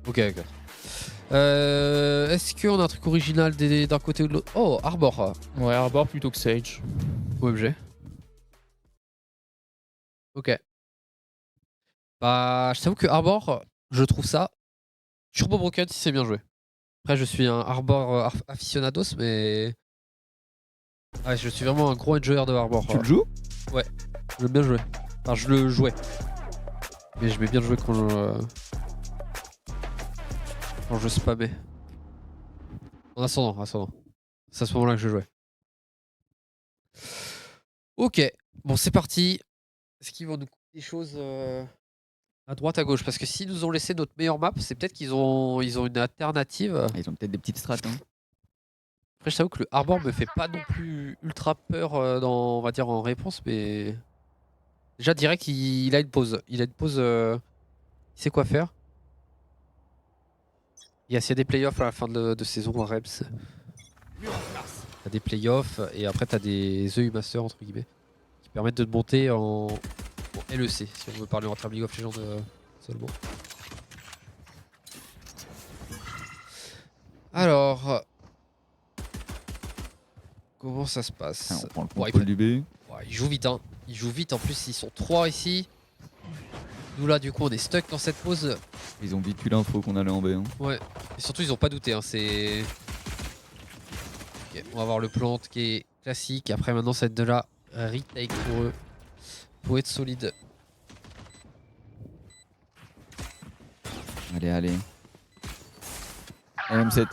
Ok, ok. Est-ce qu'on a un truc original d'un côté ou de l'autre? Oh, Arbor. Ouais, Arbor plutôt que Sage. OMG. Ok. Bah, je t'avoue que Arbor, je trouve ça turbo broken si c'est bien joué. Après, je suis un Arbor aficionados, mais. Ouais, je suis vraiment un gros enjoyer de Arbor. Tu le joues? Ouais, j'aime bien jouer. Enfin, je le jouais. Mais je vais bien jouer quand je spammais. En ascendant, ascendant. C'est à ce moment-là que je jouais. Ok, bon, c'est parti. Est-ce qu'ils vont nous couper des choses à droite, à gauche? Parce que s'ils nous ont laissé notre meilleure map, c'est peut-être qu'ils ont une alternative. Ils ont peut-être des petites strats. Hein. Après, je t'avoue que le Arbor me fait pas non plus ultra peur on va dire en réponse, mais déjà direct, il a une pause. Il a une pause. Il sait quoi faire. S'il y a des playoffs à la fin de saison en Reps, t'as des playoffs et après t'as des EU Master entre guillemets qui permettent de te monter en LEC si on veut parler en termes League of Legends seulement. Alors, comment ça se passe? Ah, on prend le Bon, contrôle du B. ouais, ils jouent vite, hein. Ils jouent vite. En plus, ils sont 3 ici. Nous là, du coup, on est stuck dans cette pause. Ils ont vite eu l'info qu'on allait en B. Hein. Ouais. Et surtout, ils ont pas douté. Hein. C'est. Ok, on va voir le plant qui est classique. Après, maintenant, ça va être de la retake pour eux. Faut être solide. Allez, allez. LM7.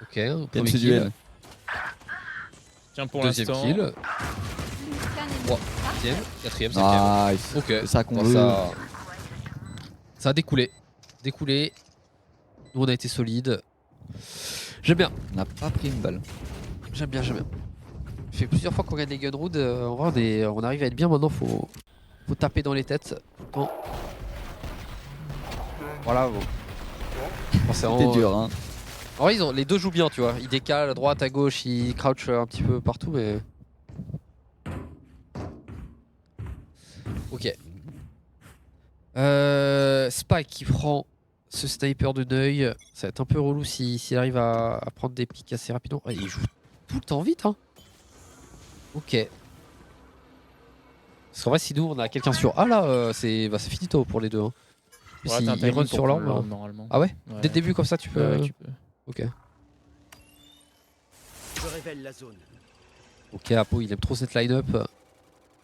Ok, un Gagne premier ce kill. duel. Tiens, pour Deuxième l'instant. kill. Troisième, quatrième, cinquième. Nice. Ok. C'est ça qu'on Bon, veut. ça a découlé. Découlé. Nous, on a été solide. J'aime bien. On n'a pas pris une balle. J'aime bien, j'aime bien. Ça fait plusieurs fois qu'on gagne des Gunrood. En vrai, on arrive à être bien maintenant. Faut taper dans les têtes. Bon. Voilà. Bon. Bon, c'est C'était vraiment, dur, hein. en vrai, les deux jouent bien, tu vois. Ils décalent à droite, à gauche, ils crouchent un petit peu partout, mais. Ok. Spike qui prend ce sniper de Neuil. Ça va être un peu relou s'il arrive à prendre des pics assez rapidement. Ah, il joue tout le temps vite, hein. Ok. Parce qu'en vrai, si nous on a quelqu'un sur A là, c'est finito pour les deux. Hein. Ouais, S'il t'as un timing run pour sur prendre l'orbe. normalement. Ah ouais, Ouais. dès le début comme ça tu peux. Ouais, tu peux. Ok. Je révèle la zone. Ok, Apo il aime trop cette line-up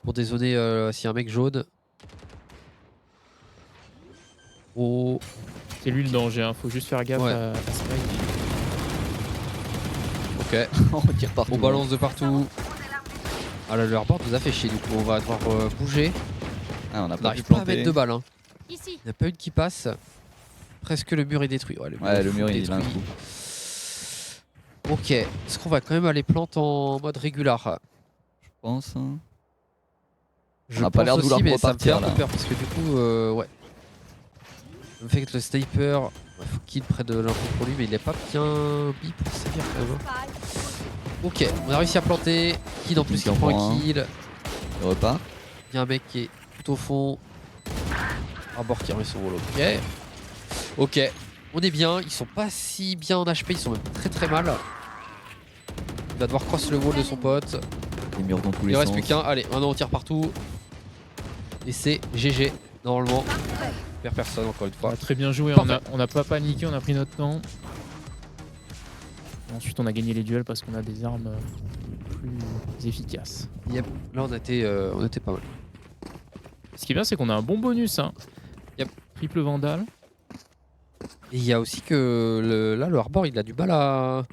pour dézoner s'il y a un mec jaune. Oh. C'est lui le danger, hein. Faut juste faire gaffe Ouais. à Spike. Ok. On tire partout. On balance de partout. Ah là, le hardboard nous a fait chier du coup, on va devoir bouger. Ah, on n'a On pas pu n'arrive pas à planter. mettre de balles. Hein. Ici. Il n'y a pas une qui passe. Presque le mur est détruit. Ouais, Ouais, le mur il a un détruit. coup. Ok, est-ce qu'on va quand même aller plante en mode régular? Je pense. Hein. Je On a pas pense l'air de aussi, vouloir mais ça me fait repartir, un peu là. peur parce que du coup, ouais. Le fait que le sniper, ouais, faut qu'il prenne de l'info pour lui, mais il est pas bien bi pour sévir quand même. Hein. Ok, on a réussi à planter. Kid en plus qui en prend prend un un. kill. Il repart. Il y a un mec qui est tout au fond. Arbor qui remet son wall. Ok. Ok, on est bien. Ils sont pas si bien en HP, ils sont même très très mal. Il va devoir cross le wall de son pote. Les murs dans tous les Il sens. reste plus qu'un. Allez, maintenant on tire partout. Et c'est GG, normalement. On perd personne encore une On fois. a très bien joué, Parfait. on n'a pas paniqué, on a pris notre temps. Ensuite on a gagné les duels parce qu'on a des armes plus efficaces. Yep, là on était pas mal. Ce qui est bien c'est qu'on a un bon bonus, hein. Yep. Triple Vandal. Et il y a aussi que là le Harbor il a du mal à.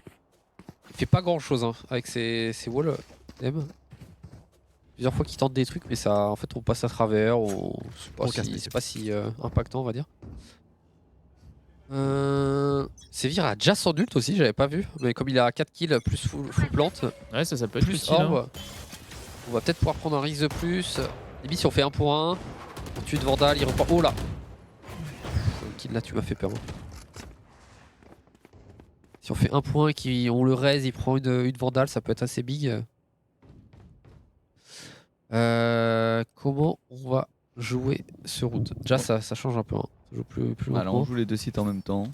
Il fait pas grand chose hein, avec ses walls. M. Plusieurs fois qu'il tente des trucs, mais ça en fait on passe à travers. C'est pas si impactant on va dire. Sévir a déjà son ult aussi, j'avais pas vu. Mais comme il a 4 kills plus full plante, Ouais, ça peut être plus utile, hein. orbe, on va peut-être pouvoir prendre un risque de plus. Limite si on fait 1 pour 1, on tue de Vandal, il repart. Oh là! Le kill là tu m'as fait peur. Hein. Si on fait 1 point et qu'on le raise, il prend une Vandal, ça peut être assez big. Comment on va jouer ce route? Déjà ça change un peu. Hein. Ça joue plus Voilà, lentement. on joue les deux sites en même temps.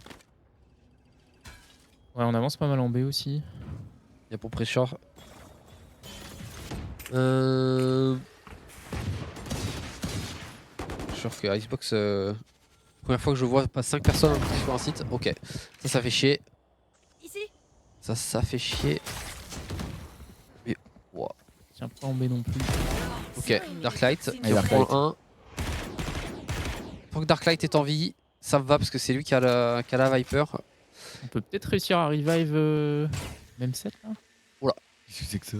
Ouais, on avance pas mal en B aussi. Il y a pour pressure. Je suis sûr que Icebox. Première fois que je vois pas 5 personnes sur un site. Ok. Ça fait chier. Ici. Ça fait chier. Mais. Wow. Tiens pas en B non plus. Ok. Darklight. Et Il Darklight. reprend un. Tant que Darklight est en vie, ça me va parce que c'est lui qui a la Viper. On peut peut-être réussir à revive même 7 là. Qu'est-ce que c'est que ça?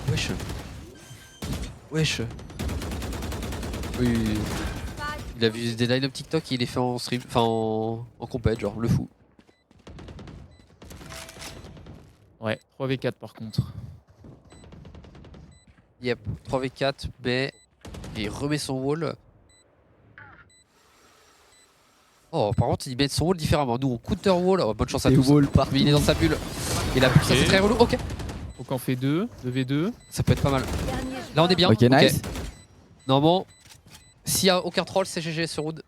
Wesh. Wesh. Oui. Il a vu des line-up TikTok et il les fait en stream. Enfin en compète, genre le fou. Ouais, 3v4 par contre. Yep, 3v4, mais il remet son wall. Oh, par contre, il met son wall différemment. Nous, on counter wall. Oh, bonne chance à Et tous. wall partout. Mais il est dans sa bulle. Et la bulle, ça c'est très relou. Ok, Donc on fait 2v2. ça peut être pas mal. Dernier Là, on est bien. Ok, nice. Normalement, s'il y a aucun troll, c'est GG sur Wood.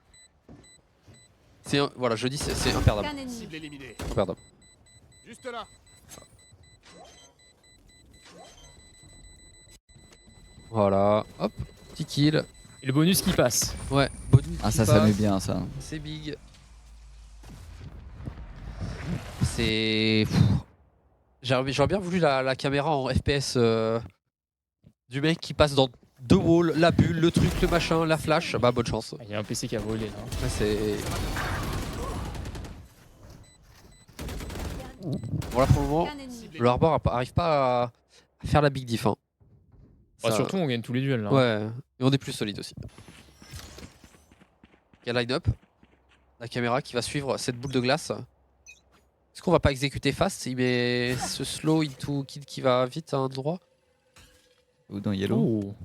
Voilà, je dis, c'est imperdable. Aucun ennemi. Cible éliminée. Imperdable. Juste là. Voilà, hop, petit kill. Et le bonus qui passe. Ouais, bonus. Ah, qui ça met passe. bien ça. C'est big. C'est. Pff. J'aurais bien voulu la caméra en FPS du mec qui passe dans deux walls, la bulle, le truc, le machin, la flash. Bah, bonne chance. Il y a un PC qui a volé là. Là, c'est. Voilà pour le moment. Aucun ennemi. Le Harbor arrive pas à faire la big diff. Hein. Bah, Ça- surtout on gagne tous les duels là. Ouais, et on est plus solide aussi. Il y a line-up. La caméra qui va suivre cette boule de glace. Est-ce qu'on va pas exécuter fast? Il met ce slow into kill qui va vite à un endroit. Ou dans Yellow. Oh.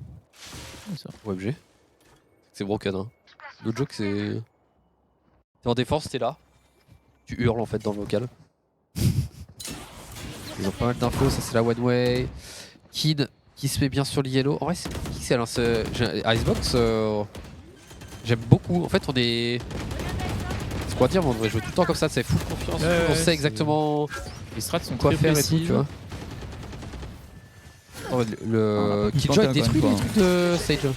Comme ça. OMG. C'est broken hein. L'autre joke c'est. T'es en défense, t'es là. Tu hurles en fait dans le local. Ils ont pas mal d'infos, ça c'est la one way. Kid qui se met bien sur le yellow. En vrai c'est pixel hein, Icebox. J'aime beaucoup. En fait on est. C'est quoi dire, mais on devrait jouer tout le temps comme ça, c'est full confiance, Ouais, on ouais, sait c'est- exactement Les strats sont quoi très faire précis. et tout, tu vois. Oh, le Ah, Killjoy encore détruit une les fois. trucs de Sage. Comment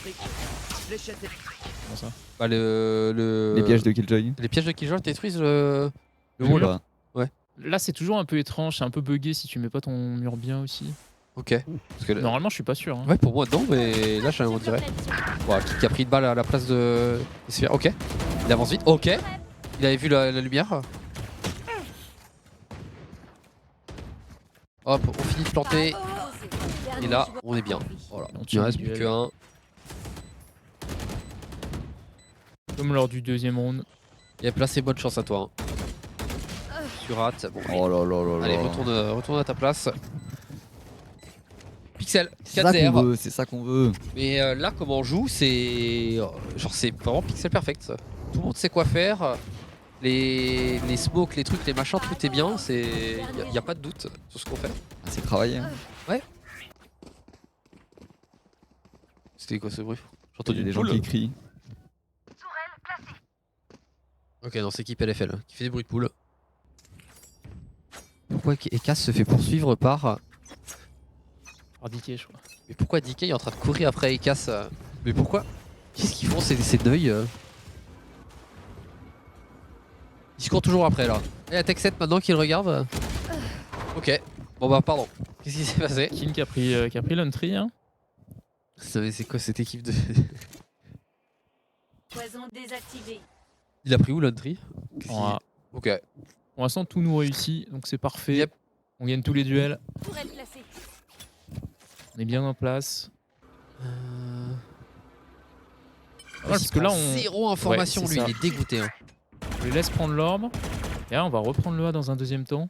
ça? Bah le... Les pièges de Killjoy. Les pièges de Killjoy détruisent le wall. Bah, Là c'est toujours un peu étrange, c'est un peu bugué si tu mets pas ton mur bien aussi. Ok. Parce que, Normalement je suis pas sûr. Hein. ouais pour moi non mais là on dirait. Voilà, qui a pris une balle à la place de Sphère. Ok. Il avance vite. Ok. Il avait vu la lumière. Hop, on finit de planter. Et là, on est bien. Voilà. On Il tient ne reste le plus duel. qu'un. Comme lors du deuxième round. Et là, c'est bonne chance à toi. Hein. Tu rates. Bon, oh là là là là. allez, retourne à ta place. Pixel, C'est ça 4 qu'on veut, c'est ça qu'on veut. Mais là, comment on joue, c'est. Genre, c'est vraiment pixel perfect. Tout le monde sait quoi faire. Les smokes, les trucs, les machins, tout est bien. Il n'y a pas de doute sur ce qu'on fait. Ah, c'est travaillé. Hein. C'était quoi ce bruit? J'ai Il y entendu a des une gens poule. qui crient. Ok, non, c'est équipe LFL qui fait des bruits de poule. Pourquoi Ekas se fait poursuivre par. Par DK je crois. Mais pourquoi DK est en train de courir après Ekas Mais pourquoi? Qu'est-ce qu'ils font ces deuils Ils se courent toujours après là. Et la Tech 7 maintenant qu'il regarde. Ok. Bon bah pardon. Qu'est-ce qui s'est passé? Kin qui a pris l'entry hein. C'est quoi cette équipe de. Poison désactivé. Il a pris où l'entry? En A. Ok. Pour l'instant tout nous réussit donc c'est parfait. Yep. On gagne tous les duels. Tourelle placée. On est bien en place. Ouais, parce que là, on- Zéro information Ouais, c'est lui, ça. il est dégoûté. Hein. Je les laisse prendre l'orbe. Et là on va reprendre le A dans un deuxième temps.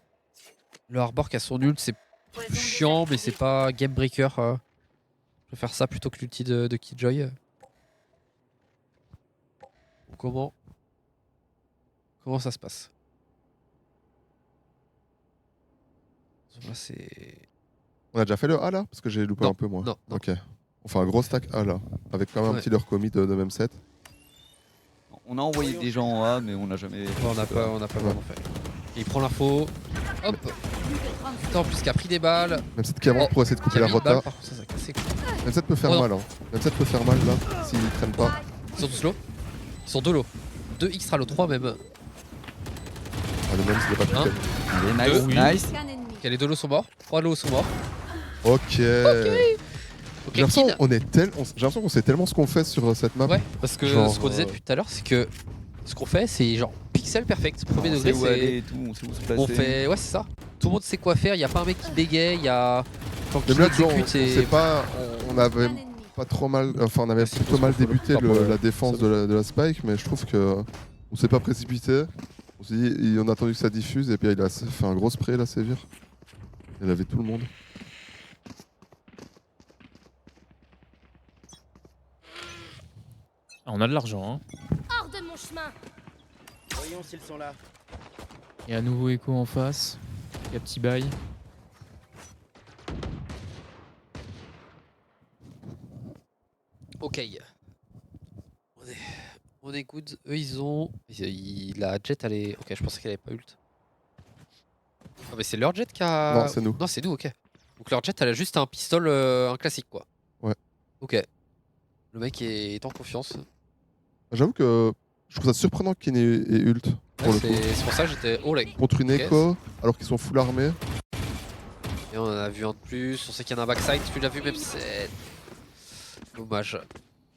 Le Harbor qui a son ult, c'est Poison chiant, mais c'est désactivé. pas game breaker. Je vais faire ça plutôt que l'ulti de Killjoy. Comment ça se passe? Là, c'est. On a déjà fait le A là? Parce que j'ai loupé Non, un peu moi. non. Ok. On fait un gros stack A là. Avec quand même Ouais. un petit leur commis de même set. On a envoyé des gens en A, mais on n'a jamais. On n'a pas vraiment fait. Et il prend l'info. Hop. Putain, en plus qui a pris des balles. Même cette qui avance pour essayer de Qui couper a la mis une balle, rota. par contre, ça a cassé. Même cette peut faire Oh non. mal. Hein. Même cette peut faire mal là, s'ils traînent pas. Ils sont tous low. Ils sont 2 low. 2 extra low, 3 même. Ah, le même, c'est pas Hein piqué. Allez, nice, Oui. nice. Qu'un ennemi. Ok, les 2 low sont morts. 3 low sont morts. Ok. Ok, J'ai l'impression kill. j'ai l'impression qu'on sait tellement ce qu'on fait sur cette map. Ouais, parce que Genre, ce qu'on disait depuis tout à l'heure, c'est que ce qu'on fait, c'est genre pixel perfect. Premier On degré, sait où aller c'est. et tout, on sait où se placer. On fait. Ouais, c'est ça. Tout le monde sait quoi faire. Il y a pas un mec qui bégaye. Il y a. Quand Même il là, tu vois, on exécute, sait c'est. pas. On avait Un ennemi. pas trop mal. Enfin, on avait Merci plutôt pour mal ce follow. débuté Pas pour le- la défense de la spike, mais je trouve que on s'est pas précipité. On s'est dit, on a attendu que ça diffuse et puis il a fait un gros spray là, Sévir. Il avait tout le monde. Ah, on a de l'argent, hein. Hors de mon chemin. Voyons s'ils sont là. Et à nouveau Echo en face. Il y a petit bail. Ok. On est good. Eux, ils ont. La jet, elle est. Ok, je pensais qu'elle avait pas ult. Ah, mais c'est leur jet qui a. Non, c'est nous. Non, c'est nous, ok. Donc leur jet, elle a juste un pistol, un classique, quoi. Ouais. Ok. Le mec est en confiance. J'avoue que je trouve ça surprenant qu'il ait ult pour Ouais, le coup. c'est pour ça que j'étais. Oh, là. Contre une Ok. écho, alors qu'ils sont full armés. Et on en a vu un de plus. On sait qu'il y en a un backside. Tu l'as vu, même c'est. Dommage.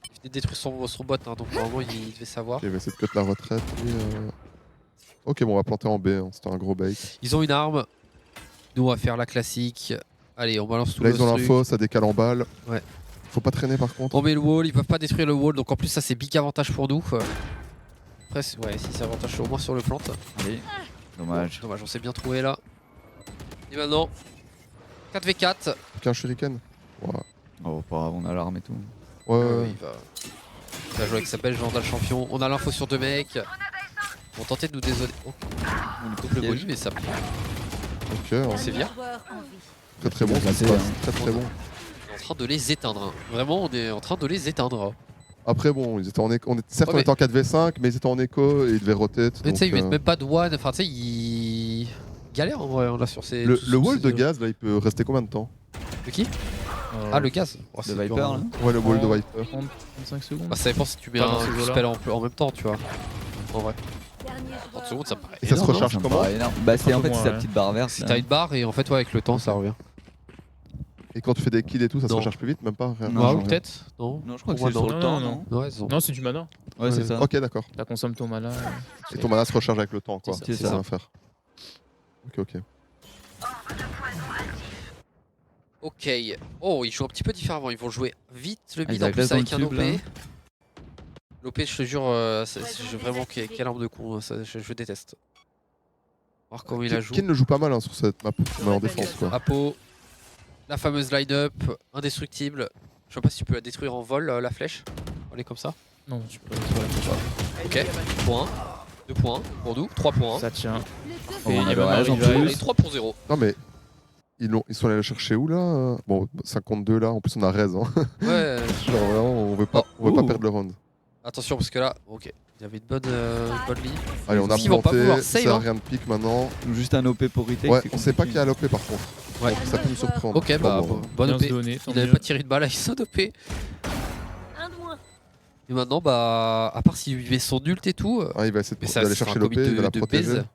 Il venait de détruire son bot, hein, donc normalement il devait savoir. Ok, il va essayer de cut la retraite. Ok, bon, on va planter en B. Hein. C'était un gros bait. Ils ont une arme. Nous, on va faire la classique. Allez, on balance tout Là, le ils ont truc. l'info, ça décale en balle. Ouais. Faut pas traîner par contre. On met le wall, ils peuvent pas détruire le wall, donc en plus ça c'est big avantage pour nous. Après, ouais, si c'est avantage au moins sur le plant. Allez. Dommage. Dommage, on s'est bien trouvé là. Et maintenant, 4v4. Qu'un shuriken. Ouais. Oh, pas grave, on a l'arme et tout. Ouais. Il va jouer avec sa belle Vandal champion. On a l'info sur 2 mecs. On tentait de nous désoler. Oh, double Piège. body, mais ça Ok, hein. C'est bien. Joueur en vie. Très très bon, ça se Placé, passe. hein. Très très bon. on est en train de les éteindre. Hein. Vraiment, on est en train de les éteindre. Après, bon, ils étaient en écho. Certes, Ouais, on était en 4v5, mais ils étaient en écho et ils devaient rotate. Mais tu sais, ils donc, mettent même pas de one. Enfin, tu sais, ils galèrent en vrai, là sur ces. Le wall de gaz, là, il peut rester combien de temps? De qui? Ah, le gaz. Oh, c'est Le Viper dur, là. hein. Ouais, le wall de Oh. Viper. 30, 35 secondes. Bah, ça dépend si tu mets Pas dans ces un eaux-là. spell en même temps, tu vois. En vrai, Dernier 30 joueur secondes, ça en me paraît. Et ça se énorme, recharge Ça me comment? paraît énorme. Bah, c'est Un en peu fait moins, sa ouais. petite barre verte. Si là. t'as une barre et en fait, ouais, avec le temps, ça revient. Et quand tu fais des kills et tout, ça se Non. recharge plus vite? Même pas? Rien. Non, Ouais, non. ou peut-être. Non. Non, je crois que Pour c'est moi, sur non. le temps, Non, non Ouais, ils ont- Non, c'est du mana. Ouais, c'est ça. Ok, d'accord. Ça consomme ton mana. Et ton mana se recharge avec le temps, quoi. C'est ça. C'est ça à faire. Ok, ok. Ok. Oh, ils jouent un petit peu différemment. Ils vont jouer vite le mid ils en agressent plus dans avec le un cube, OP. là. L'OP, je te jure, vraiment, quelle arme de con. Ça, je déteste. Voir comment il la joue. Kin le joue pas mal hein, sur cette map, mais en défense, quoi. Apo, la fameuse line-up, indestructible. Je sais pas si tu peux la détruire en vol, la flèche. Elle est comme ça. Non, tu peux la Ok, point. 2 points pour nous, 3 points. Ça tient. Le deux Oh, Et on il y a a le même un rage en rival. plus. Et 3 pour 0. Non, mais ils sont allés la chercher où là? Bon, 52 là, en plus on a raise. Hein. Ouais, Genre vraiment, on veut pas Ouh. perdre le round. attention parce que là, ok, il y avait une bonne ligne. Allez, on a Ils vont pas vouloir planté, save, ça a hein. rien de pique maintenant. Juste un OP pour retake. Ouais, c'est on sait pas compliqué. qui a l'OP par contre. Ouais. Donc, ça peut me surprendre. Ok, bah Bon, bonne Bien OP. se donner, tant Il avait mieux. pas tiré de balle, il s'est OP. Un de moins. Et maintenant, bah, à part s'il vivait son ult et tout, Ah, il va essayer mais ça d'aller c'est un chercher l'OP, commit il va la de protéger. baise.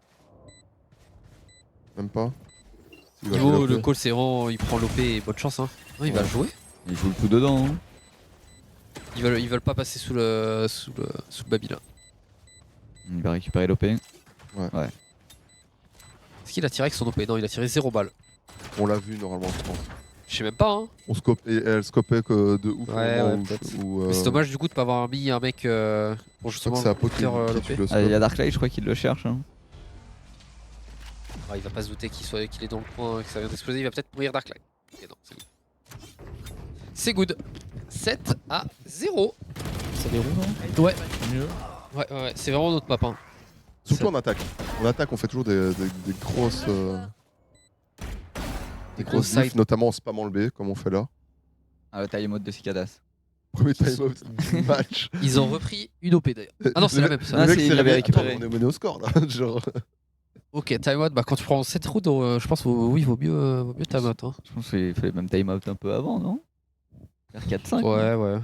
Même pas. Il va Niveau, jouer le l'OP. call c'est vraiment, il prend l'OP et bonne chance. Hein. Non, il va Ouais. le jouer. Il joue le coup dedans. Hein. Ils veulent pas passer sous le Baby là. Il va récupérer l'OP. Est-ce qu'il a tiré avec son OP? Non, il a tiré 0 balles. On l'a vu normalement, je pense. Je sais même pas. Hein. On scope, et elle scopait que de ouf. au Ouais, moment ouais, où- peut-être. où, Mais c'est dommage du coup de pas avoir mis un mec pour Je crois justement que c'est Apo qui faire qui l'OP. tue le Ah, il y scope. a Darklight, je crois qu'il le cherche. Hein. Ah, il va pas se douter qu'il est dans le coin, que ça vient d'exploser. Il va peut-être mourir Darklight. Ok, non, c'est good. C'est good. 7 à 0. Ça déroule, hein. Ouais. Mieux. Ouais, c'est vraiment notre map. Hein. Surtout en attaque. En attaque, on fait toujours des grosses. Des grosses sides. diffs, notamment en spammant le B, comme on fait là. Ah, le time mode de Cicadas. Premier time-out du match. Ils ont repris une OP d'ailleurs. Ah non, c'est la même ça. Ah, Le mec c'est- s'est il l'avait réveillé, récupéré. attends, on est mené au score là. Genre. Ok, timeout, bah quand tu prends 7 rounds, je pense oui, vaut mieux timeout. Hein. Je pense qu'il fallait même time out un peu avant, non? Vers 4-5. non Ouais.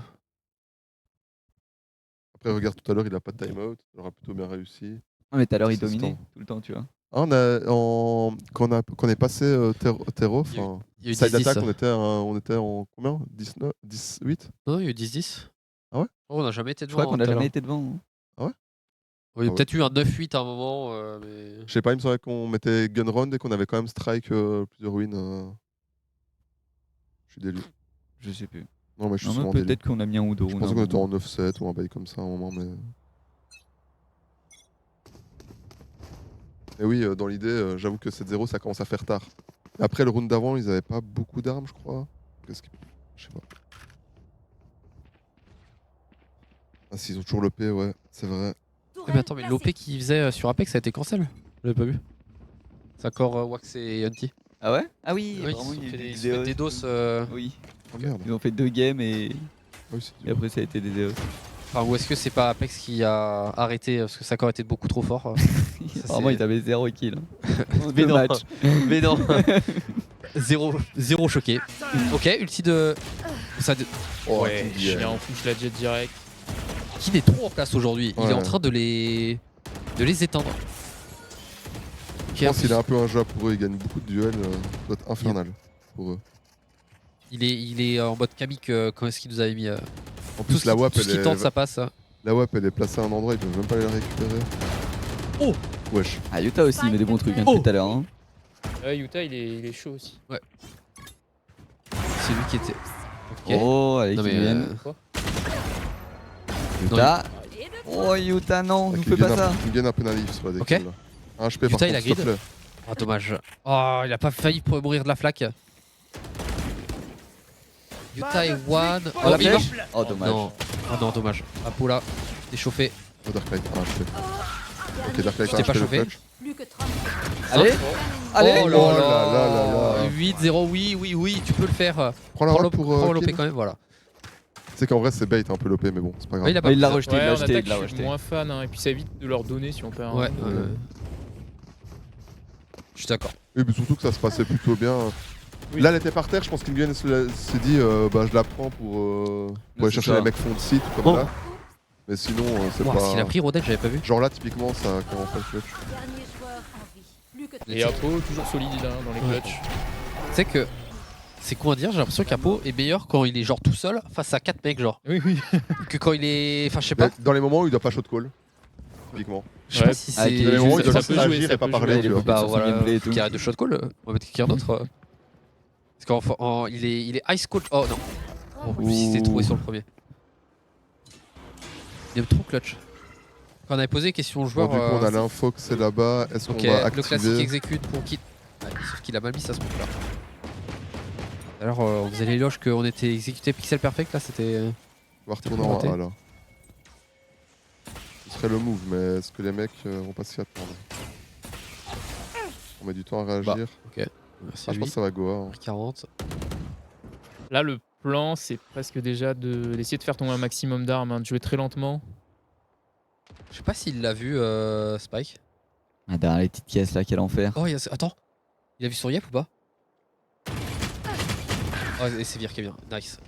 Après, regarde, tout à l'heure, il a pas de timeout. Il aura plutôt bien réussi. Ah, mais tout à l'heure, il C'est ce dominait temps. tout le temps, tu vois. Ah, quand on est passé terreau, Il y a eu- enfin, Il y a eu side 10-10. attack, on était en combien? 19, 18? Non, il y a eu 10-10. Ah ouais? Oh, on n'a jamais été Je devant. crois qu'on hein, a tout à jamais l'heure. été devant. hein. Il y a Ah ouais. peut-être eu un 9-8 à un moment, mais. Je sais pas, il me semblait qu'on mettait gun round et qu'on avait quand même strike plusieurs wins. Je suis délu. Je sais plus. Non, mais je suis Non, mais souvent délu. peut-être qu'on a mis un ou deux Je rounds. pensais à un qu'on était moment. en 9-7 ou un bail comme ça à un moment, mais. Et oui, dans l'idée, j'avoue que 7-0, ça commence à faire tard. Et après, le round d'avant, ils avaient pas beaucoup d'armes, je crois. Qu'est-ce que. Je sais pas. Ah, s'ils ont toujours le P, ouais, c'est vrai. Eh mais attends, mais l'OP qu'il faisait sur Apex, ça a été cancel. Je l'avais pas vu. C'est encore Wax et Yunty. Ah ouais? Ah oui, Oui, vraiment, ils il se y a eu sont fait des DDoS. Oui. Oh merde. Ils ont fait 2 games et Ah oui, c'est et dur. après ça a été des DDoS. Enfin, ou est-ce que c'est pas Apex qui a arrêté parce que ça a encore été beaucoup trop fort. Apparemment, c'est- ils avaient 0 kill. En Mais 2 non. matchs. Mais non. zéro choqué. Ok, ulti de. Ça de- Oh, Ouais, qui dit, chien en push la jet direct. Qui est trop en place aujourd'hui. Il est Ouais. en train de les éteindre. Ok, Je en pense qu'il plus, est un peu un jeu pour eux, il gagne beaucoup de duels, ça doit être infernal pour eux. il est en mode Kamik quand est-ce qu'il nous avait mis. En Tout plus, ce la qui, WAP, tout ce qui tente, ça passe. la WAP, elle est placée à un endroit, ils peuvent même pas les récupérer. Oh. Wesh. Ah, Utah aussi, il met des bons trucs hein, Oh. tout à l'heure. hein. Ouais, Utah il est chaud aussi. C'est lui qui était. Ok. Oh, allez, Non, qui mais, viennent. Quoi Utah. Oh, Utah, non, nous fais pas ça. Une gain un peu naïf sur la Ok. décale. Un HP par Utah, il contre, a s'il te grid. plaît. Ah, dommage. Oh, il a pas failli pour mourir de la flaque. Utah est one. Oh, Oh, la il va- flèche. Oh, dommage. Non. Ah non, dommage. Apo là, déchauffé. Oh, Darklight, un HP. Ok, Darklight, Je t'ai un pas HP, le chauffé. clutch. Plus que 30 Allez, allez. Oh là là là. 8-0, oui, tu peux le faire. Prends la Prends robe l'OP pour prends l'OP kill. quand même, voilà. Tu sais qu'en vrai, c'est bait un peu l'OP, mais bon, c'est pas grave. Ouais, il a pas Oh, il l'a pris rejeté, Ouais, il l'a en rejeté, attaque, il l'a je suis rejeté. moins fan, hein, et puis ça évite de leur donner si on perd un Ouais, round. je suis d'accord. Et puis surtout que ça se passait plutôt bien. Oui. Là, elle était par terre, je pense qu'Ingen s'est dit bah je la prends pour aller c'est chercher ça. les mecs fond de site comme Oh. là. Mais sinon, c'est Wow, pas. S'il a pris Rodette, j'avais pas vu. Genre là, typiquement, ça commence pas le clutch. dernier joueur en vie. Plus que Et Apo, toujours solide hein, dans les Ouais. clutches. Tu sais que. C'est quoi à dire, j'ai l'impression qu'Apo est meilleur quand il est genre tout seul face à 4 mecs, genre. Oui, oui. Que quand il est. Enfin, je sais pas. Dans les moments où il doit pas shot call, typiquement. Je sais pas Ouais. si Ah, c'est. qu'il Dans les est moments où il juste- doit ça juste peut jouer, agir ça et pas peut parler, jouer. tu vois. Bah sur son voilà, gameplay et tout. qui arrête de shot call, on va mettre quelqu'un d'autre. Parce qu'il est ice coach. Oh non. En plus, il s'est trouvé sur le premier. Il aime trop clutch. Quand on avait posé question aux Bon, joueurs. du coup, on a l'info que c'est là-bas. Est-ce qu'on Ok, va le classique activer exécute pour quitte. Ouais, sauf qu'il a mal mis ça ce truc là. Alors on faisait l'éloge qu'on était exécuté pixel perfect là, c'était. On va retourner pour en rater. A là. Ce serait le move, mais est-ce que les mecs vont pas s'y attendre? On met du temps à réagir. Merci Ah, à je lui. pense que ça va go. Hein. 40. Là, le plan, c'est presque déjà d'essayer de faire tomber un maximum d'armes, hein, de jouer très lentement. Je sais pas s'il l'a vu Spike. Ah, derrière les petites caisses là, quel enfer. Oh, attends. Il a vu sur Yep ou pas? Oh, et c'est Vir qui est bien. Nice.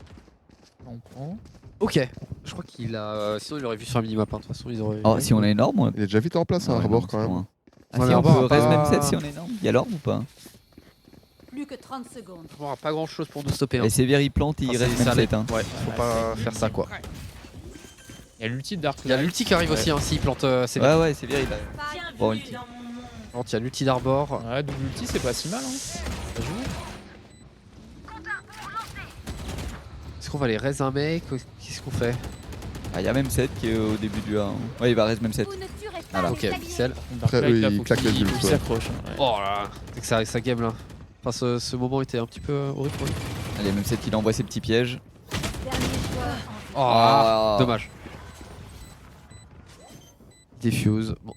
On prend. Ok. Je crois qu'il a. Sinon, il aurait vu sur un minimap. hein. De toute façon, ils auraient. Oh, si on est énorme, on Il est déjà vite en place, Ah un ouais, Arbor non, quand c'est même. loin. Ah, Ouais, si mais on Arbor peut a pas- res même 7 si on est énorme. Y'a l'orbe ou pas? Plus que 30 secondes. On aura pas grand chose pour nous stopper. hein. Et Sévère il plante, il Enfin, reste c'est- ça même 7. Hein. Ouais, faut pas faire ça quoi. Il y a l'ulti de Dark Il y a Knight. l'ulti qui arrive aussi, hein, s'il plante. C'est Ouais, ouais, Sévère il a. Bon, ulti. Il y a l'ulti d'Arbor. Ouais, double ulti, c'est pas si mal. Hein. Ça joue. Est-ce qu'on va les raise un mec? Qu'est-ce qu'on fait? Ah, y'a même 7 qui est au début du 1. Ouais, il va reste même 7. Vous ne tuerez pas Voilà. mes Ok, alliés. pixel. Dark Après, Knight, eux, là, ils faut claquent les qu'il ults, ouais. s'accroche. hein, ouais. Oh là là. C'est que ça game là. Enfin, ce moment était un petit peu horrible pour lui. Allez, même 7 il envoie ses petits pièges. Dernier joueur en vie. Oh, Ah. dommage. Defuse. Bon.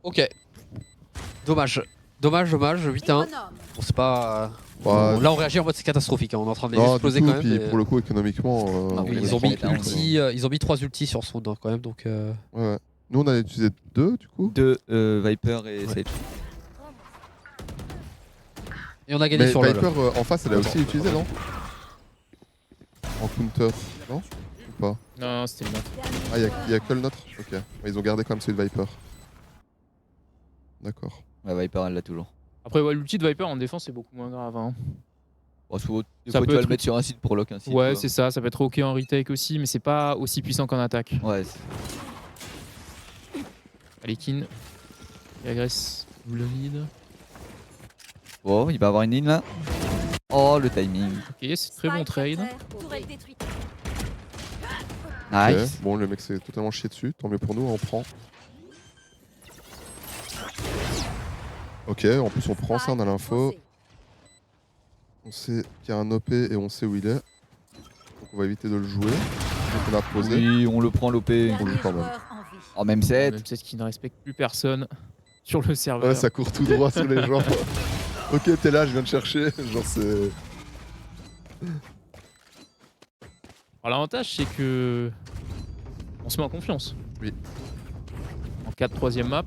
Ok. Dommage. Dommage, 8-1. Économe. Bon, c'est pas. Ouais. Bon, là, on réagit en mode c'est catastrophique. hein. On est en train de les Non, exploser du tout, quand même. puis mais- pour le coup, économiquement, Ah oui, ils, les ont mecs, mis là, on ulti, ils ont mis 3 ultis sur ce round hein, quand même. Donc, ouais, ouais. Nous, on a utilisé 2 du coup. De Viper et Ouais. Sage. Et on a gagné Mais sur Viper LoL. en face, elle a aussi Attends. utilisé, non? En counter, non? Ou pas? Non, c'était le nôtre. Dernier Ah, joueur y a en que le nôtre? Ok. Ouais, ils ont gardé quand même celui de Viper. D'accord. Ouais, Viper, elle l'a toujours. Après, ouais, l'ulti de Viper en défense, c'est beaucoup moins grave. Hein. Bon, souvent, des Ça fois, peut tu vas être le mettre sur un site pour lock un site. Ouais, quoi. c'est ça. Ça peut être ok en retake aussi, mais c'est pas aussi puissant qu'en attaque. Ouais, Allez, Kin. Il agresse le mid. bon, il va avoir une ligne là. Oh, le timing. Ok, c'est très bon Spike à trade. terre au Tourelle B. détruite. Ok. Nice. Bon, le mec s'est totalement chié dessus. Tant mieux pour nous, on prend. Ok, en plus on prend ça, on a l'info. Foncé. On sait qu'il y a un OP et on sait où il est. Donc on va éviter de le jouer. Donc on a posé. Oui, on le prend l'OP. On Dernier le prend même. joueur en vie. En même set. Même peut-être qu'il ne respecte plus personne sur le serveur. Ouais, ça court tout droit sur les gens. Ok, t'es là, je viens de chercher. Genre, c'est. Alors l'avantage c'est que on se met en confiance. Oui. En cas de troisième map.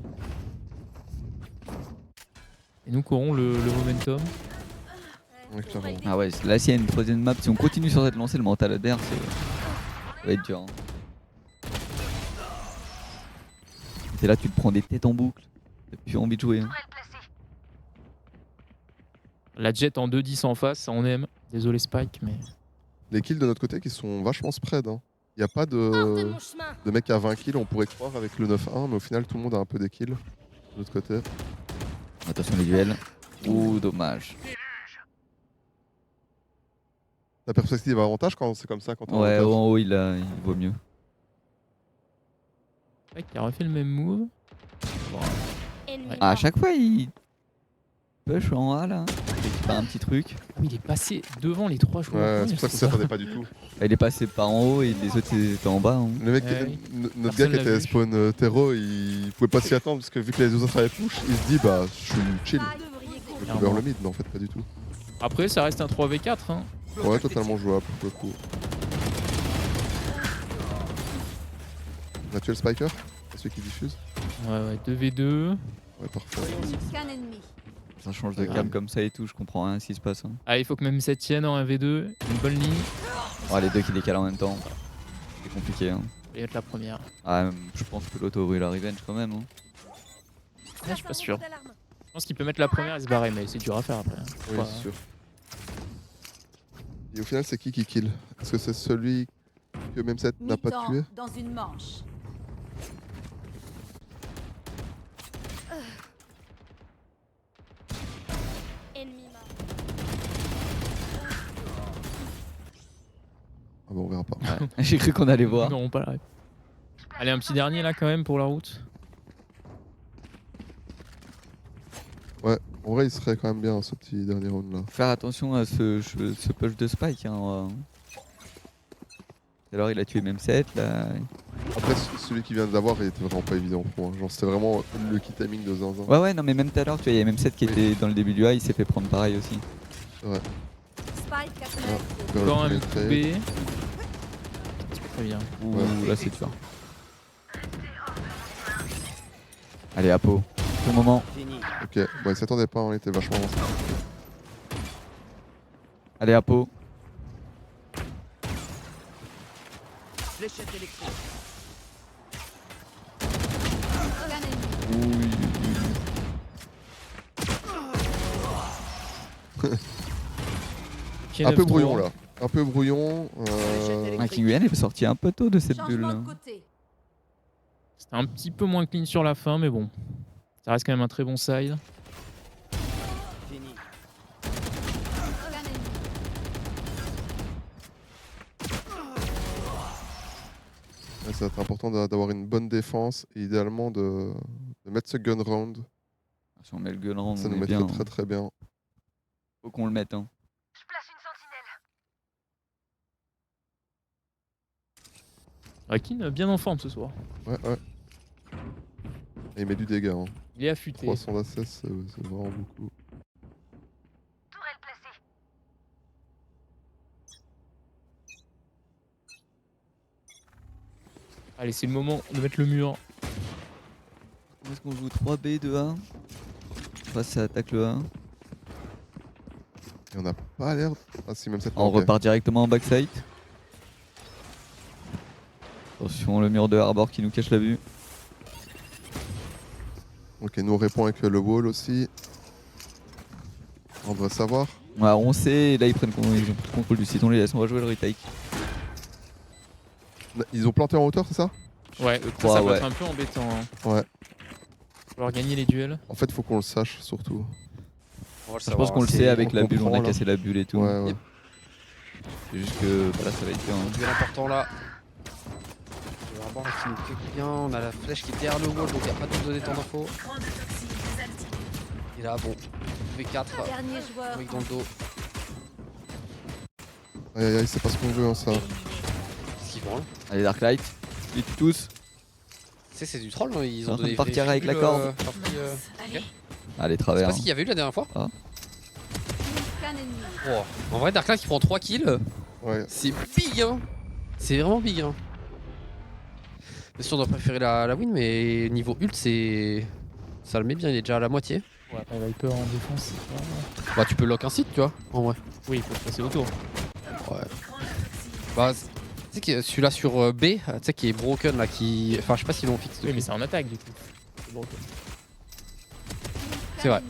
Et nous courons le momentum. Ouais, clairement. Ah ouais, là, s'il y a une troisième map, si on continue sur cette lancée, le mental adverse, ça va être dur. Hein. Et là, tu te prends des têtes en boucle. T'as plus envie de jouer. Hein. La jet en 2-10 en face, ça on aime. Désolé Spike, mais. Les kills de notre côté qui sont vachement spread. Hein. Y a pas Hors de de mon chemin. mec à 20 kills, on pourrait croire avec le 9-1, mais au final tout le monde a un peu des kills. De l'autre côté. Attention les duels. Ouh, dommage. La perspective avantage quand c'est comme ça quand on Ouais, en haut, il vaut mieux. Spike qui a refait le même move. Ennemi Ouais. Ah, à mort. chaque fois, il push en A là. Dès qu'il fait un petit truc. Ah oui, il est passé devant les trois joueurs. Ouais, Comment c'est il pour ça a qu'on fait s'y attendait pas du tout. Il est passé par en haut et les autres ils étaient en bas. Hein. Le mec, Ouais, notre personne gars qui l'a était vu. spawn terreau, il pouvait pas s'y attendre parce que vu que les autres avaient push, il se dit bah je suis chill. Spike devriez Je courir. vais couvrir le mid, mais en fait pas du tout. Après, ça reste un 3v4. Hein. Ouais, totalement jouable pour le coup. On a tué le spiker? C'est celui qui diffuse? Ouais, 2v2. Ouais, parfait. Scan ennemi. Ça change de cam comme ça et tout, je comprends rien à ce qui se passe. Hein. Ah, il faut que même ça tienne en 1v2. Une bonne ligne. Oh, les deux qui décalent en même temps. C'est compliqué. Hein. Et être la première. Ah, je pense que l'auto aurait eu la revenge quand même. Hein. Ah, je suis pas sûr. Je pense qu'il peut mettre la première et se barrer, mais c'est dur à faire après. hein. Oui, Ouais. c'est sûr. Et au final, c'est qui kill? Est-ce que c'est celui que même cette n'a pas Mi-temps tué? dans une manche. Ennemi mort. Ah bon, on verra pas. J'ai cru qu'on allait voir. Non, pas la réponse. Allez, un petit dernier là quand même pour la route. En vrai, il serait quand même bien ce petit dernier round là. Faire attention à ce push de Spike. Hein. Alors il a tué même 7 là. Après, celui qui vient de l'avoir, il était vraiment pas évident pour moi. Genre, c'était vraiment le key timing de Zinzin. Ouais, non, mais même tout à l'heure, tu vois, il y a même 7 qui était dans le début du A, il s'est fait prendre pareil aussi. Spike à terre. Vers le Encore un premier trade. B. Très bien. Ouh, Ouais. là c'est dur. Allez, Apo. Au moment. Fini. Ok, bon, il s'attendait pas, on était vachement avancé. Allez, Apo. Fléchette électrique. Scan ennemi. Ouh, Ok, Un peu 9-3. brouillon là. Un peu brouillon. Un King Yuan est sorti un peu tôt de cette bulle. Changement Là. de côté. C'était un petit peu moins clean sur la fin, mais bon. Ça reste quand même un très bon side. Fini. Scan ennemi. Ouais, ça va être important d'avoir une bonne défense et idéalement de mettre ce gun round. Si on met le gun round, Ça on nous est mettrait bien. très très bien. Faut qu'on le mette. Hein. Rakin bien en forme ce soir. Ouais, ouais. Et il met du dégât. Hein. Il est affûté. 300 d'assess, c'est vraiment beaucoup. Allez, c'est le moment de mettre le mur. Est-ce qu'on joue 3B de A? Enfin, ça attaque le A. Et on a pas l'air. Ah, si, même cette On ok. repart directement en backside. Attention, le mur de Harbor qui nous cache la vue. Ok, nous on répond avec le wall aussi. On devrait savoir. Ouais, on sait, et là ils prennent ils ont pris le contrôle du site, on les laisse, on va jouer le retake. Ils ont planté en hauteur, c'est ça? Ouais, crois, ça peut ouais. être un peu embêtant. Hein. Ouais. Falloir gagner les duels. En fait, faut qu'on le sache surtout. On va le Je savoir, pense qu'on le c'est- sait avec on la bulle, on comprend, a là. cassé la bulle et tout. Ouais, ouais. C'est juste que bah, là ça va être dur. Hein. Duel important là. Le harbor là qui nous clique bien, on a la flèche qui est derrière le wall donc il n'y a pas de donner tant d'infos. Et là bon, V4 Dernier joueur. avec dans le dos. Aïe aïe aïe, c'est pas ce qu'on veut, hein, ça. Qu'est-ce qu'ils font là? Allez Darklight, ils tuent tous. Tu sais c'est du troll, hein, ils en ont train de donné partir des avec la fibules, corde. parti, ok. Allez C'est travers. pas ce qu'il y avait eu la dernière fois. Qu'un ennemi. Oh. En vrai Darklight qui prend 3 kills, Ouais. c'est big hein. C'est vraiment big hein. Bien sûr on doit préférer la win mais niveau ult c'est... Ça le met bien, il est déjà à la moitié. Ouais, après Viper en défense, c'est pas... Bah tu peux lock un site tu vois, en vrai. Oui, il faut se passer autour. Ouais. Bah, tu sais que celui-là sur B, tu sais qui est broken là, qui. Enfin, je sais pas s'ils l'ont fixé. Oui, mais c'est en attaque du coup. C'est bon, ok. C'est vrai.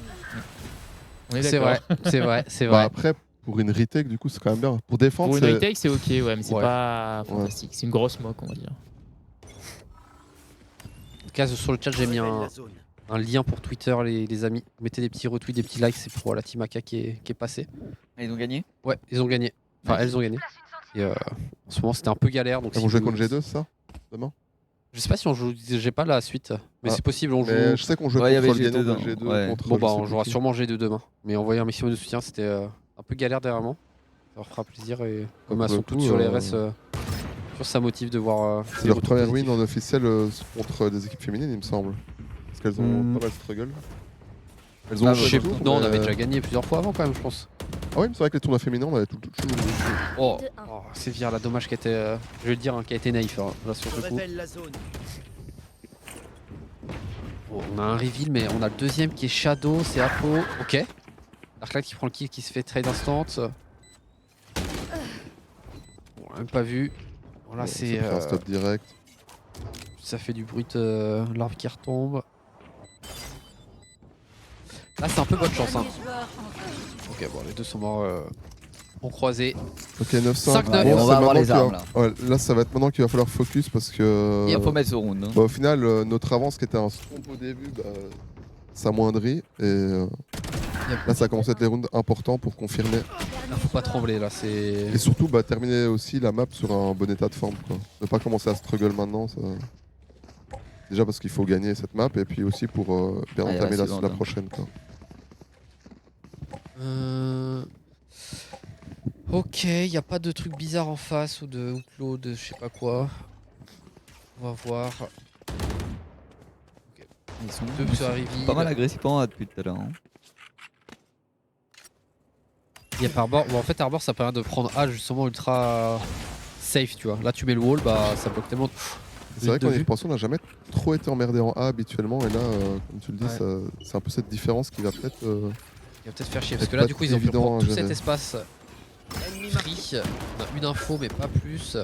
On est C'est d'accord. vrai, c'est vrai, c'est Bah vrai. après, pour une retake, du coup, c'est quand même bien. Pour défendre, Pour une c'est. retake, c'est ok, ouais, mais c'est Ouais. pas fantastique. C'est une grosse moque, on va dire. En tout cas, sur le chat, j'ai mis Révèle un, la zone. un lien pour Twitter, les amis. Mettez des petits retweets, des petits likes, c'est pour la team AK qui est passée. Ils ont gagné. Ouais, ils ont gagné. Enfin, elles ont gagné. Et en ce moment, c'était un peu galère. Donc Ils si vont jouer vous- contre G2, c'est ça? Demain? Je sais pas si on joue, j'ai pas la suite. Mais Ah. c'est possible, on joue. Mais je sais qu'on joue Ouais, il y contre avait le G2 gagnant de dans- G2 ouais. contre. Bon je bah, sais on plus jouera qui. sûrement G2 demain. Mais envoyer un maximum de soutien, c'était un peu galère dernièrement. Ça leur fera plaisir et comme Pour elles le sont coup, toutes sur les RS, sur ça motive de voir. C'est des leur retours première positifs. win en officiel contre des équipes féminines, il me semble. Parce qu'elles ont Hmm. pas mal struggle. Elles Ah, ont Je sais tout, plus. Non, on mais- avait déjà gagné plusieurs fois avant quand même, je pense. Ah oui, mais c'est vrai que les tournois féminins, on avait tout. Oh, 2-1. oh Sévir, là, dommage qu'elle était. Je vais le dire, hein, qui a été naïf hein, là sur Je le coup. révèle la zone. Bon, on a un reveal, mais on a le deuxième qui est Shadow, c'est Apo. Ok. Darklight qui prend le kill, qui se fait trade instant. Bon, on l'a même pas vu. Bon, là, Bon, c'est. ça fait un stop direct. Ça fait du bruit de l'arbre qui retombe. Là, c'est un peu bonne chance. Hein. Dernier joueur en jeu. Ok, bon, les deux sont morts en croisé. Ok, 9-5. 5-9. Allez, on c'est va avoir maintenant les qu'il va- armes là. Ouais, là, ça va être maintenant qu'il va falloir focus parce que. Il faut mettre ce round. Hein. Bah, au final, notre avance qui était un stomp au début, bah, s'amoindrit. Et là, ça commence à être les rounds importants pour confirmer. Là, faut pas trembler, là, c'est. Et surtout, bah, terminer aussi la map sur un bon état de forme. Quoi. Ne pas commencer à struggle maintenant. Ça... Déjà parce qu'il faut gagner cette map et puis aussi pour bien Ah, il y a entamer la la suivante, hein. prochaine. Quoi. Ok, y a pas de truc bizarre en face ou de outlaw de je sais pas quoi. On va voir. Ils sont Deux sur Arrivi. pas mal agressifs en A depuis tout à l'heure. Hein. Il y a Arbor. Bon, en fait, Arbor ça permet de prendre A justement ultra safe, tu vois. Là, tu mets le wall, bah ça bloque tellement. C'est vrai de qu'en y vue. repensant, on n'a jamais trop été emmerdé en A habituellement. Et là, comme tu le dis, Ouais. c'est un peu cette différence qui va peut-être. Il va peut-être faire chier parce C'est que là, pas du coup, ils ont pu évident prendre à tout gérer. cet espace Ennemi marqué. free. On a une info, mais pas plus.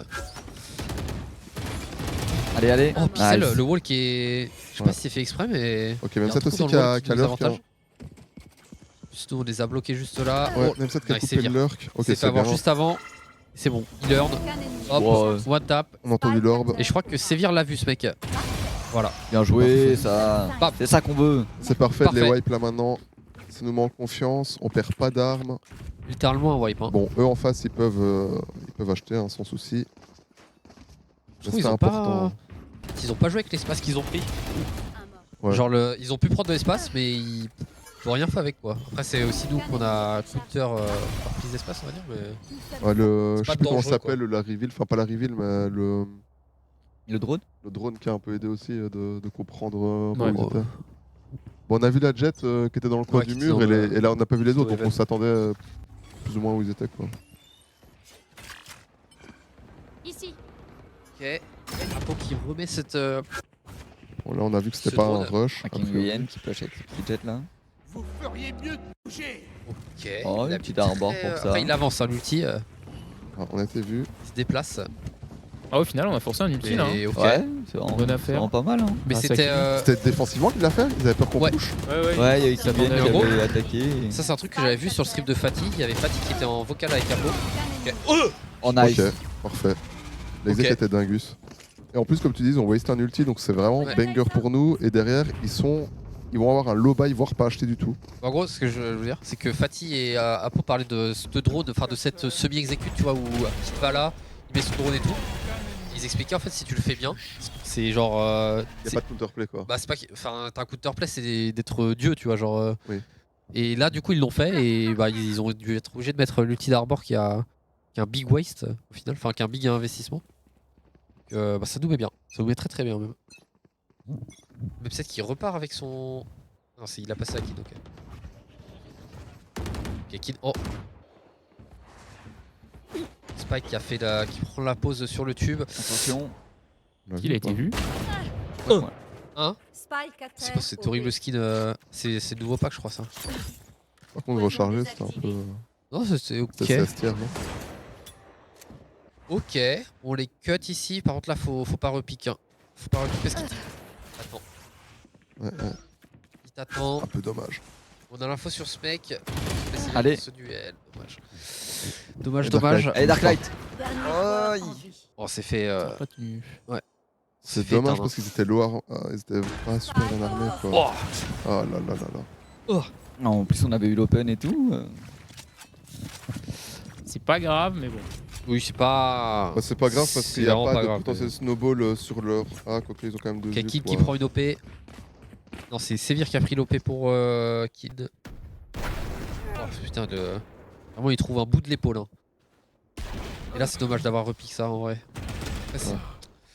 Allez, allez. Oh, Pixel, Nice. le wall qui est. Je sais Ouais. pas si c'est fait exprès, mais. Ok, il y même a un cette trou aussi dans qui le a, wall qui a nous lurk. avantage. Juste nous, on les a bloqués juste là. Ouais, Oh, même cette qui a nice, coupé c'est le bien. lurk. Ok, c'est fait c'est avoir bien. juste avant. C'est bon, il earn. Qu'un ennemi. Hop, Ouais. one tap. On a entendu l'orbe. Et je crois que Sévir l'a vu ce mec. Voilà. Bien joué, ça. Bam. C'est ça qu'on veut. C'est parfait, Parfait. les wipes là maintenant. Ça nous met en confiance, on perd pas d'armes. Littéralement un wipe. Hein. Bon, eux en face, ils peuvent acheter hein, sans souci. Je trouve Mais ils c'est ont important. Ils ont pas joué avec l'espace qu'ils ont pris. Un mort. Ouais. Genre ils ont pu prendre de l'espace mais ils n'ont rien fait avec quoi. Après c'est aussi nous qu'on a Twitter par prise d'espace on va dire mais. Ouais, je pas sais plus comment dangereux, ça s'appelle, la reveal, enfin pas la reveal, mais Le drone. le drone qui a un peu aidé aussi de comprendre un peu Ouais. où ils étaient. Bon, on a vu la jet qui était dans le coin Ouais, du qui était mur dans le- et là on n'a pas vu les autres, donc Event. on s'attendait plus ou moins où ils étaient quoi. Ici. Ok. Apo qui remet cette. Bon, là, on a vu que c'était Ce pas un drone. rush. Un a King priori. Nguyen qui push avec ce petit jet là. Vous feriez mieux de bouger. Ok. Oh, il a une petite mis arbor très- pour ça. Après, il avance, hein, l'ulti. Ah, on a été vu. Il se déplace. Ah, au final, on a forcé un ulti là. Mais Hein. ok. Ouais, c'est vraiment, Bonne c'est affaire. vraiment pas mal. Hein. Mais Ah, ça c'était. qui- C'était défensivement qu'il l'a fait. Ils avaient peur qu'on Ouais. push. Ouais. Ouais, il y a eu Ça King Nguyen qui gros. avait attaqué. Ça, c'est un truc que j'avais vu sur le strip de Fatih. Il y avait Fatih qui était en vocal avec Arbo. Ok. Oh Oh, nice. Ok, parfait. L'exec Ok. était dingus. Et en plus, comme tu dis, ils ont waste un ulti, donc c'est vraiment Ouais. banger pour nous. Et derrière, ils vont avoir un low buy, voire pas acheter du tout. En gros, ce que je veux dire, c'est que Fatih et Apo parlaient de drone, enfin de cette semi-exécute, tu vois, où il va là, il met son drone et tout. Ils expliquaient en fait si tu le fais bien, c'est genre. Il c'est- n'y a pas de counterplay quoi. Bah c'est pas. Enfin, t'as un counterplay, c'est d'être dieu, tu vois, genre. Oui. Et là, du coup, ils l'ont fait et bah ils ont dû être obligés de mettre l'ulti d'Arbor qui a un big waste au final, enfin qui a un big investissement. Donc, bah, ça nous met bien, ça nous met très très bien même. Mais peut-être qu'il repart avec son. Non, il a passé à Kid, ok. Ok, Kid. Oh! Spike qui prend la pause sur le tube. Attention. On l'a Il a vu, été pas. vu. Hein? Spike à C'est terre. quoi cet horrible skin? C'est le nouveau pack, je crois, ça. Par contre, recharger, c'était un peu. Non, c'est ok. C'était CS tier, non? Ok, on les cut ici. Par contre, là, faut pas repique. Hein. Faut pas repique parce qu'il t'attend. Ouais, ouais. Il t'attend. Un peu dommage. On a l'info sur ce mec. Allez. Ce duel. Dommage. Dommage, Et dommage. Dark Allez, Darklight. Dernier joueur Aïe. en vie. Bon, c'est fait. Pas tenu. C'est fait dommage éteindre. parce qu'ils étaient low, ils étaient pas super bien armés quoi. Oh. Ah là là là là. Non, en plus, on avait eu l'open et tout. C'est pas grave, mais bon. Oui, c'est pas. Bah, c'est pas grave parce C'est qu'il n'y a vraiment pas, pas de grave, potentiel snowball sur leur. Ah, quoique ils ont quand même deux Ok, vues, Kid quoi. qui prend une OP. Non, c'est Sévir qui a pris l'OP pour Kid. Oh putain, vraiment il trouve un bout de l'épaule. Hein. Et là, c'est dommage d'avoir repique ça en vrai. Après, c'est-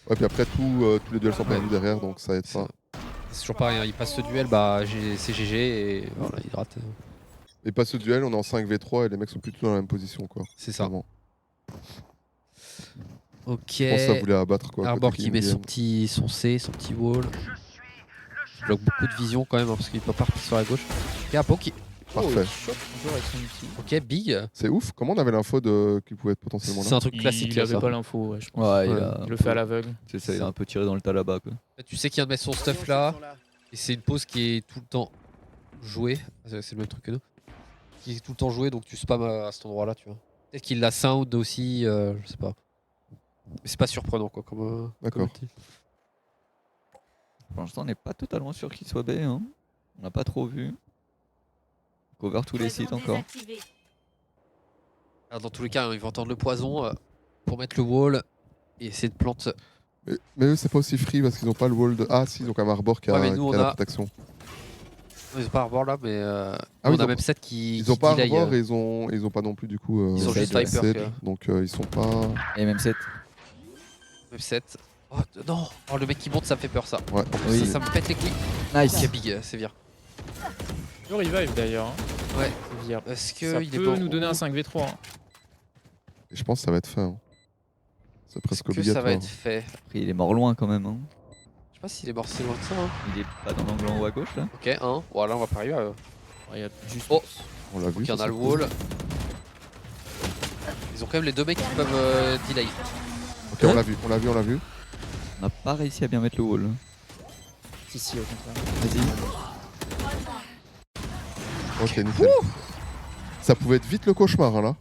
Ouais, puis après tous les duels sont perdus derrière donc ça aide c'est pas. c'est toujours pareil, hein. Il passe ce duel, bah c'est GG et voilà, il rate. Et pas ce duel, on est en 5v3 et les mecs sont plutôt dans la même position quoi. C'est ça. Vraiment. Ok. Je pense que ça voulait abattre quoi. Arbor côté qui met King son C, son petit wall. Je bloque beaucoup de vision quand même hein, parce qu'il peut pas repiquer sur la gauche. Ok, Apo qui. Parfait. Oh, il chope toujours avec son ulti. Ok, big. C'est ouf, comment on avait l'info qu'il pouvait être potentiellement C'est là un truc classique. Il là, avait ça. pas l'info, ouais, je pense. Ouais, Ouais, il Il le fait à l'aveugle. C'est ça, il a un peu tiré dans le tas là-bas quoi. Tu sais qu'il vient de mettre son stuff là. Et c'est une pause qui est tout le temps jouée. C'est le même truc que nous. Qui est tout le temps jouée, donc tu spams à cet endroit-là, tu vois. Peut-être qu'il l'a sound aussi, je sais pas. Mais c'est pas surprenant quoi, comme. D'accord. comme outil. Pour l'instant, on n'est pas totalement sûr qu'il soit B. Hein. On n'a pas trop vu. Cover tous les Poison sites encore. désactivé. Alors, dans tous les cas, hein, ils vont entendre le poison pour mettre le wall et essayer de planter. Mais eux c'est pas aussi free parce qu'ils ont pas le wall de. Ah si, ils ont quand même Arbor qui a, Ouais, mais nous, qui a on la a- protection. Ils ont pas Arbor là, mais Ah oui, on a ils ont- même 7 qui. Ils ont qui pas delay, Arbor et ils ont pas non plus du coup. Ils ont Sage, juste ouais. Viper. Sage, que- donc ils sont pas. Et même 7. Même 7. Oh non, oh, le mec qui monte, ça me fait peur ça. Ouais, en plus, Oui. Ça me pète les couilles. Nice. Ok, big, c'est bien. Le revive d'ailleurs. Hein. Ouais. C'est vire. Est-ce que Ça il est peut bon nous donner un 5v3. Hein. Et je pense que ça va être fait. Hein. C'est Est-ce presque que ça obligatoire. va être fait? Après, il est mort loin quand même. Hein. Je sais pas s'il est mort si loin que ça. Hein. Il est pas dans l'angle en haut à gauche là. Ok, voilà, on va pas arriver à. Il y a juste. Oh, On l'a vu. ok, on ça, a le c'est cool. wall. Ils ont quand même les deux mecs qui peuvent delay. Ok, on l'a vu, on l'a vu, on l'a vu. On n'a pas réussi à bien mettre le wall. Si, si, au contraire. Vas-y. Ok, nickel. Ça pouvait être vite le cauchemar hein, là.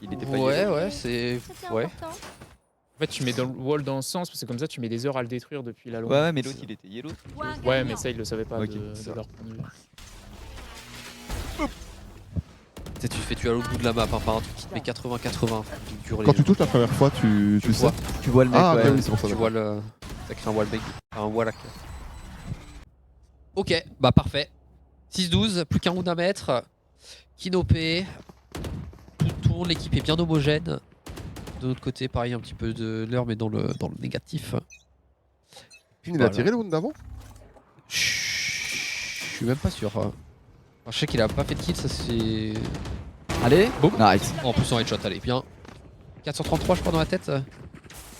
Il était pas Ouais, yellow. ouais, c'est. C'était Ouais. important. En fait, tu mets dans le wall dans le sens, parce que comme ça, tu mets des heures à le détruire depuis la longue. Ouais, mais l'autre il était yellow. Point Ouais, gagnant. mais ça, ils le savaient pas Ok, de ça. leur point de vue. Tu sais, tu vas à l'autre bout de la map, hein, par un truc qui te met 80-80. Quand tu touches la première fois, tu sais. vois. Tu vois le mec. Ah, ouais. bah oui, c'est pour ça. Tu d'accord. vois le. Ça crée un wallbang. Un wallack. Ok, bah parfait. 6-12, plus qu'un round à mettre. Kinopé. Tout le monde, l'équipe est bien homogène. De notre côté, pareil, un petit peu de l'heure, mais dans le négatif. Pin, il a Voilà. tiré le round d'avant. Je suis même pas sûr. Enfin, je sais qu'il a pas fait de kill, ça c'est. Allez. Boum. Nice. En plus en headshot, allez, bien. 433 je crois dans la tête.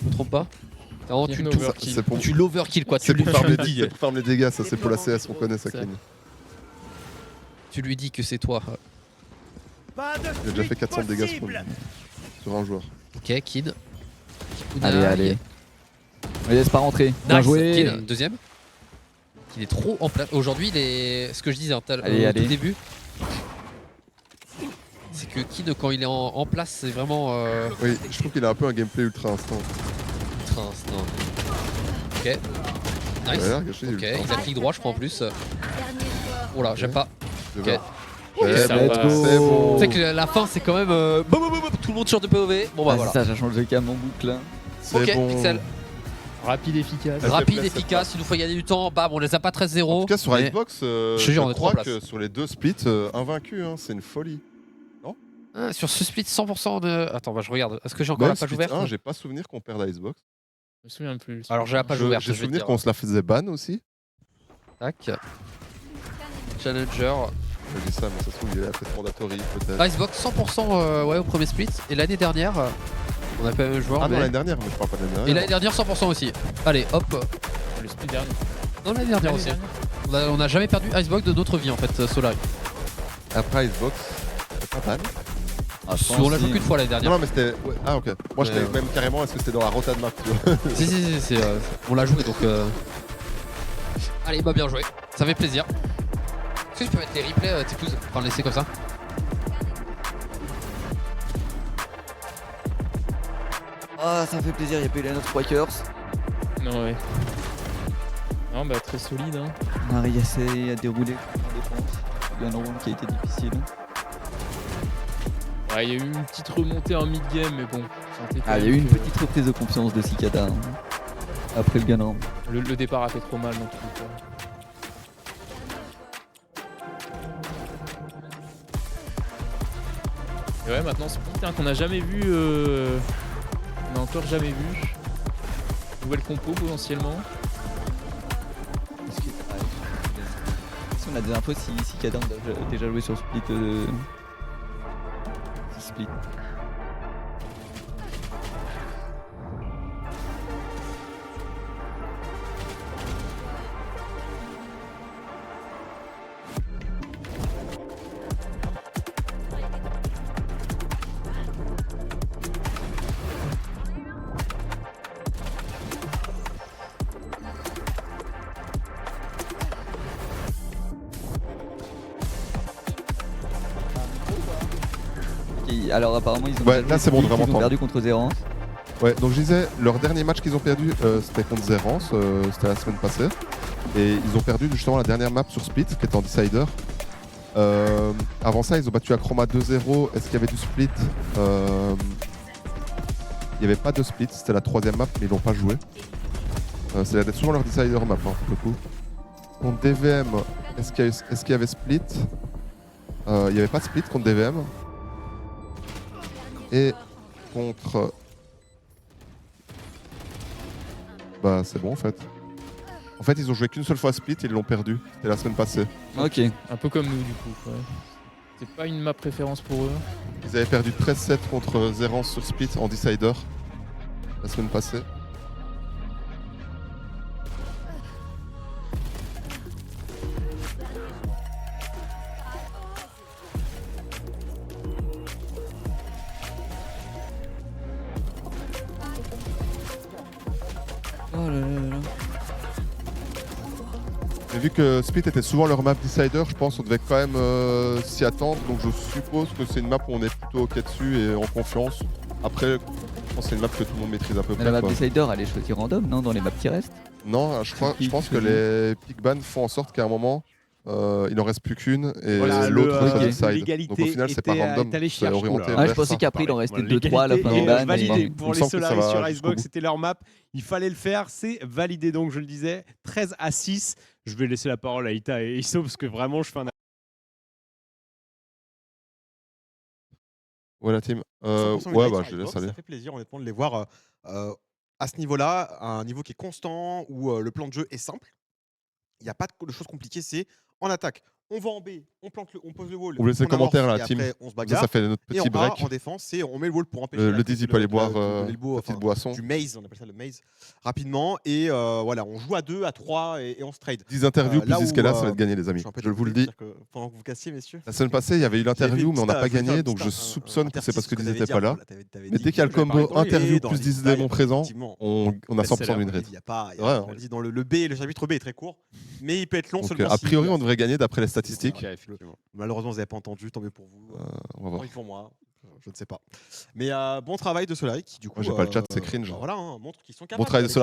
Je me trompe pas. Non, Bien tu, overkill. C'est pour, tu l'overkill quoi, c'est tu, pour tu farmer lui dis. c'est pour farmer les dégâts, ça c'est pour la CS, on connaît ça, Ça. Kin. Tu lui dis que c'est toi. Pas de J'ai déjà fait fuite 400 de dégâts possible. sur un joueur. Ok, Kid. Allez, allez. On les laisse pas rentrer. Bien Nice, joué. Kid, deuxième. Il est trop en place. Aujourd'hui, il est. Ce que je disais au Allez. tout début. C'est que Kid, quand il est en place, c'est vraiment. Oui, je trouve qu'il a un peu un gameplay ultra instant. Ultra instant. Ok. Nice. Ouais, regarde, gâché, Ok, ultra il a instant. clic droit, je crois en plus. Dernier joueur. Oh là, j'aime pas. Je Ok. vais- Ok, Eh, ça bon, va. c'est bon. Tu sais que la fin, c'est quand même. Tout le monde sur de POV. Bon bah Ah, voilà. c'est ça, ça change de cam en boucle. Hein. C'est Ok, bon. Pixel. Rapide, efficace. Ça fait Rapide, plaisir, efficace, il nous faut gagner du temps. Bam, on les a pas En 13-0. tout cas, sur mais- Icebox, je te jure, on je est trop en crois place. que sur les deux splits, invaincu, hein, c'est une folie. Ah, sur ce split, 100% de. Attends, bah, je regarde. Est-ce que j'ai encore Même la page split ouverte 1, j'ai pas souvenir qu'on perde à Icebox. Je me souviens plus. Alors j'ai la page ouverte. J'ai je vais te souvenir dire. qu'on se la faisait ban aussi. Tac. Challenger. Je dis ça, mais ça se trouve, il est à peut-être mandatory, peut-être. Icebox 100% ouais, au premier split. Et l'année dernière, on a pas eu un joueur. Ah non, mais- l'année dernière, mais je parle pas de l'année Et dernière. l'année dernière, 100% aussi. Allez, hop. Le split dernier. Non, l'année dernière aussi. On a jamais perdu Icebox de notre vie en fait, Solari. Après Icebox, c'est pas ban. Ah, je pense On l'a joué si. qu'une fois l'année Non, dernière. non, mais c'était. Ouais. Ah, ok. Moi, j'étais même carrément, est-ce que c'était dans la rota de map, tu vois. Si, on l'a joué donc. Allez, bah bien joué. Ça fait plaisir. Est-ce que tu peux mettre les replays, Tipouz? Enfin, laisser comme ça. Ah, ça fait plaisir, il y a pas eu les notre Quakers. Non, ouais. Non, bah très solide. Hein. Marie essaie à dérouler en défense. Il y a un round qui a été difficile. Ouais, il y a eu une petite remontée en mid-game, mais bon. je sentais quand Ah, il y a même eu une que petite reprise de confiance de Cicada hein, après le gagnant. Le départ a fait trop mal dans tous les cas. Et ouais, maintenant, split hein, qu'on n'a jamais vu. On n'a encore jamais vu. Nouvelle compo potentiellement. Est-ce que... si on a des infos si Cicada a déjà joué sur Split Split. Ok, alors apparemment ils ont Ouais, déjà là, joué c'est bon, Split, vraiment ils ont entendre. perdu contre Zerance. Ouais, donc je disais, leur dernier match qu'ils ont perdu, c'était contre Zerance, c'était la semaine passée. Et ils ont perdu justement la dernière map sur Split, qui était en Decider. Avant ça, ils ont battu Acroma 2-0. Est-ce qu'il y avait du split Il n'y avait pas de split, c'était la troisième map, mais ils l'ont pas joué. C'est souvent leur Decider map, hein, pour le coup. Contre DVM, est-ce qu'il y avait split Il n'y avait pas de split contre DVM. Et contre... Bah c'est bon en fait. En fait ils ont joué qu'une seule fois split et ils l'ont perdu. C'était la semaine passée. Ok. Un peu comme nous, du coup. Ouais. C'est pas une map préférence pour eux. Ils avaient perdu 13-7 contre Zerance sur split en Decider la semaine passée. Oh là là là là. Mais vu que Split était souvent leur map Decider, je pense qu'on devait quand même s'y attendre. Donc je suppose que c'est une map où on est plutôt ok dessus et en confiance. Après, je pense que c'est une map que tout le monde maîtrise à peu Mais la près. map quoi. Decider elle est choisie random, non, dans les maps qui restent. Non, je pense que les pick bans font en sorte qu'à un moment, il n'en reste plus qu'une et Voilà, l'autre le- se decide. l'égalité Donc au final, c'est pas était- random, est allée c'est chercher, orienté oula. Ah, je vers pensais ça. qu'après il en restait Voilà, 2-3 à la fin des l'égalité est bans. validé. mais- Il Pour me les semble que ça Solaris va sur jusqu'au Icebox, bout. c'était leur map. Il fallait le faire. C'est validé, donc je le disais. 13-6. Je vais laisser la parole à Ita et Isso parce que vraiment, je fais un. Ouais, la team. 100% Ouais, Unite bah sur je laisse Xbox, aller. ça fait plaisir honnêtement de les voir à ce niveau-là, à un niveau qui est constant, où le plan de jeu est simple. Il n'y a pas de choses compliquées, c'est en attaque. on va en B, on pose le wall. On vous laisse les on commentaires, amorce, la et team. après, on se Ça, bagarre. ça fait notre Et en petit A, break. en défense, on met le wall pour empêcher Le la 10, il prise peut aller de boire l'elbow, une petite boisson. du maze, on appelle ça le maze, rapidement. Et voilà, on joue à 2, à 3 et on se trade. 10 interviews plus là 10 où, là, ça va être gagné, les amis. suis un peu Je vous le dégoûté, dis. c'est-à-dire que pendant que vous cassiez, messieurs. La semaine passée, il y avait eu l'interview, mais on n'a pas J'avais fait gagné, un donc petit- je un- soupçonne un que c'est parce que interstice Diz qu'on n'était avait pas là. dit, t'avais Mais dit dès qu'il y a le que j'avais combo parlé interview dans plus les 10 détails, démons présents, effectivement. on a 100% win Il rate. y a pas, Ouais, on le dit dans le B, le chapitre B est très court, mais il peut être long Donc, seulement a si- priori, on devrait gagner d'après les statistiques. Ok, effectivement. Malheureusement, vous n'avez pas entendu, tant mieux pour vous. On va voir. Tant pis pour moi, je ne sais pas. Mais bon travail de Solari qui, du coup. Moi, j'ai pas le chat, c'est cringe. Voilà, montre qu'ils sont capables. Bon travail de avec Solari.